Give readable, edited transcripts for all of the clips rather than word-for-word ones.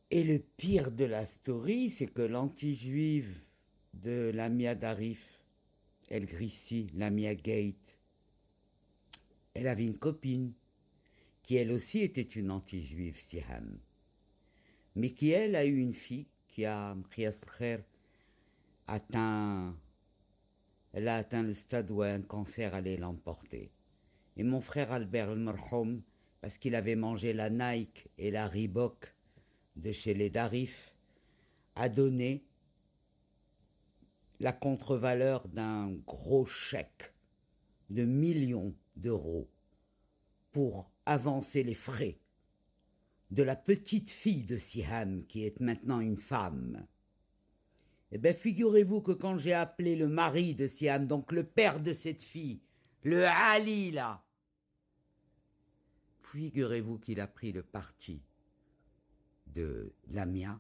Et le pire de la story, c'est que l'anti-juive de Lamia Darif, El Grissi, Lamia Gate, elle avait une copine qui elle aussi était une anti-juive, Siham, mais qui elle a eu une fille qui a, atteint, elle a atteint le stade où un cancer allait l'emporter. Et mon frère Albert El Merhoum, parce qu'il avait mangé la Nike et la Reebok de chez les Darif, a donné la contre-valeur d'un gros chèque de millions d'euros pour avancer les frais de la petite fille de Siham, qui est maintenant une femme. Eh bien, figurez-vous que quand j'ai appelé le mari de Siham, donc le père de cette fille, le Ali, là, figurez-vous qu'il a pris le parti de Lamia,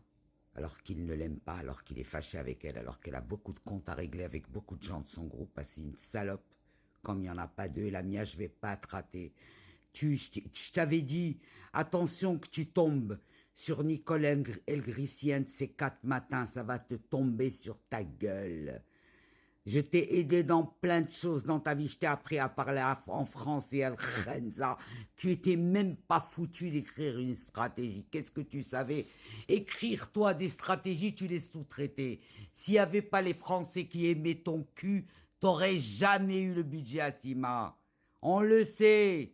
alors qu'il ne l'aime pas, alors qu'il est fâché avec elle, alors qu'elle a beaucoup de comptes à régler avec beaucoup de gens de son groupe, parce que c'est une salope, comme il n'y en a pas deux, Lamia, je vais pas te rater. Je t'avais dit, attention que tu tombes sur Nicole Elgrissien de ces 4 matins, ça va te tomber sur ta gueule. Je t'ai aidé dans plein de choses dans ta vie. Je t'ai appris à parler en français, al khenza. Tu étais même pas foutu d'écrire une stratégie. Qu'est-ce que tu savais? Écrire, toi, des stratégies, tu les sous-traitais. S'il n'y avait pas les Français qui aimaient ton cul, t'aurais jamais eu le budget Asima. On le sait.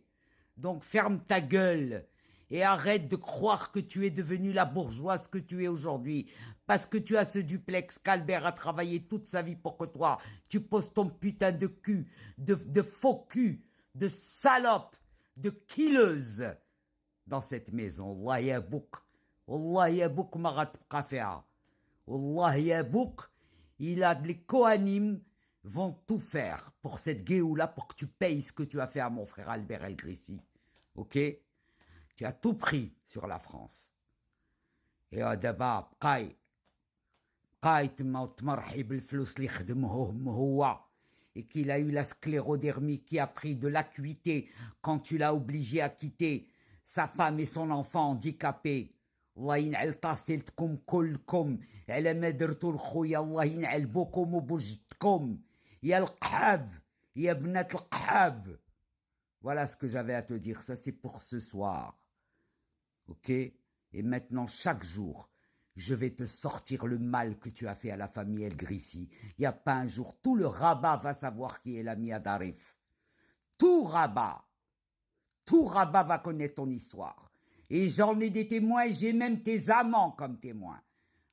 Donc ferme ta gueule et arrête de croire que tu es devenue la bourgeoise que tu es aujourd'hui. Parce que tu as ce duplex qu'Albert a travaillé toute sa vie pour que toi, tu poses ton putain de cul, de faux cul, de salope, de killeuse dans cette maison. Wallah ya bouk. Wallah ya bouk ma ghatbqa fiha. Wallah ya bouk, les Kohanim vont tout faire pour cette Géoula pour que tu payes ce que tu as fait à mon frère Albert El Grissi. Ok? Tu as tout pris sur la France. Et d'abord, et qu'il a eu la sclérodermie qui a pris de l'acuité quand tu l'as obligé à quitter sa femme et son enfant handicapés. الله ينعل طاسلتكم كلكم على ما درتوا لخويا الله ينعل بوكم وبوجدكم يا القحاب يا بنات القحاب. Voilà ce que j'avais à te dire, ça c'est pour ce soir. Ok? Et maintenant, chaque jour, je vais te sortir le mal que tu as fait à la famille El Grissi. Il n'y a pas un jour, tout le rabat va savoir qui est l'ami Adarif. Tout rabat va connaître ton histoire. Et j'en ai des témoins, j'ai même tes amants comme témoins.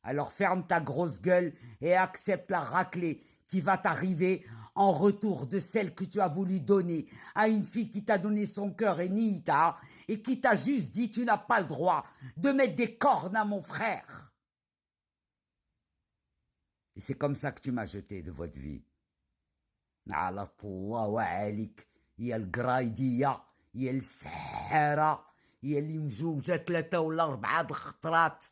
Alors ferme ta grosse gueule et accepte la raclée qui va t'arriver en retour de celle que tu as voulu donner à une fille qui t'a donné son cœur et Nita et qui t'a juste dit tu n'as pas le droit de mettre des cornes à mon frère. Et c'est comme ça que tu m'as jeté de votre vie. على الله وعليك يا القرايدية يا السحارة يا اللي مجوجة 3 ولا 4 الخطرات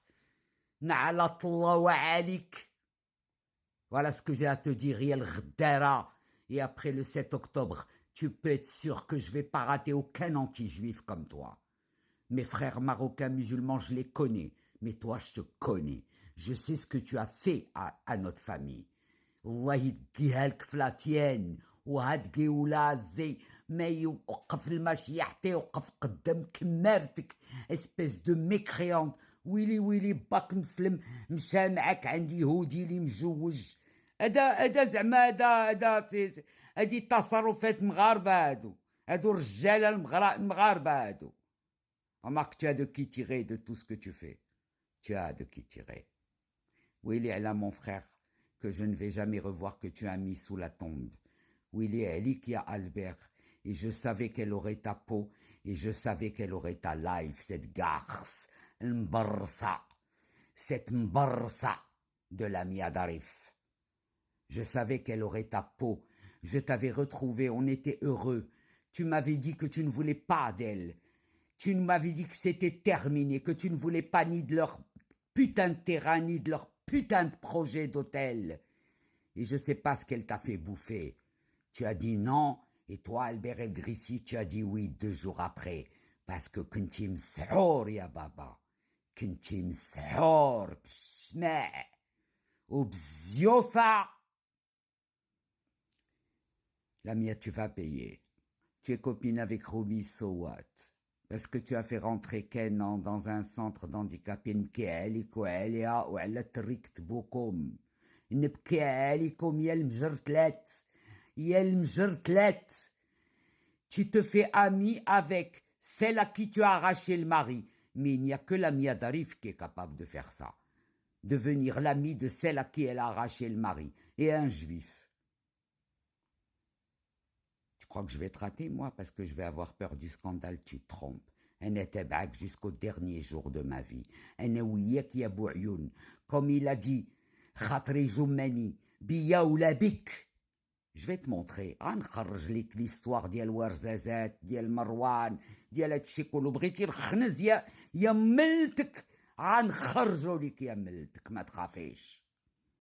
نعلى الله وعليك. Voilà ce que j'ai à te dire, Yel Ghdara. Et après le 7 octobre, tu peux être sûr que je vais pas rater aucun anti-juif comme toi. Mes frères marocains musulmans, je les connais. Mais toi, je te connais. Je sais ce que tu as fait à notre famille. الله يديها لك في لا تيان وهاد قيولا زي ما يوقف الماشي حتى يوقف قدام كمارتك اسبيس دو ميكريونت. ويلي باك مسلم مشى معاك عند يهودي اللي مجوج. هذا زعما هادي تصرفات مغاربه هادو الرجاله المغاربه هادو. Remarque, tu as de qui tirer de tout ce que tu fais. Tu as de qui tirer. Willy est là, mon frère, que je ne vais jamais revoir, que tu as mis sous la tombe. Willy est Ali qui a Albert. Et je savais qu'elle aurait ta peau. Et je savais qu'elle aurait ta life, cette garce. Mbarsa. Cette mbarsa de la Miadarif. Je savais qu'elle aurait ta peau. Je t'avais retrouvé, on était heureux. Tu m'avais dit que tu ne voulais pas d'elle. Tu m'avais dit que c'était terminé, que tu ne voulais pas ni de leur putain de terrain, ni de leur putain de projet d'hôtel. Et je ne sais pas ce qu'elle t'a fait bouffer. Tu as dit non, et toi, Albert El Grissi, tu as dit oui 2 jours après. Parce que Kuntim Sahor, ya baba. كنتي مسحور بالشماع وبالزيوفة. Lamia, tu vas payer. Tu es copine avec Ruby, so what? Parce que tu as fait rentrer Kenan dans un centre d'handicapés. نبكي عليك وعليها وعلى تريكت بوكم. نبكي عليكم يا المجرتلات يا المجرتلات. Tu te fais amie avec celle à qui tu as arraché le mari. Mais il n'y a que Lamia Darif qui est capable de faire ça. Devenir l'amie de celle à qui elle a arraché le mari. Et un juif. Tu crois que je vais te rater, moi, parce que je vais avoir peur du scandale? Tu te trompes. أنا تبعك jusqu'au dernier jour de ma vie. أنا وياك يا بو عيون. Comme il a dit, خاطري جماني بيا ولا بك. Je vais te montrer. غنخرج لك l'histoire ديال ورزازات ديال مروان ديال هادشي كله. بغيتي نخنز يا ملتك غنخرجو لك يا ملتك، ما تخافيش.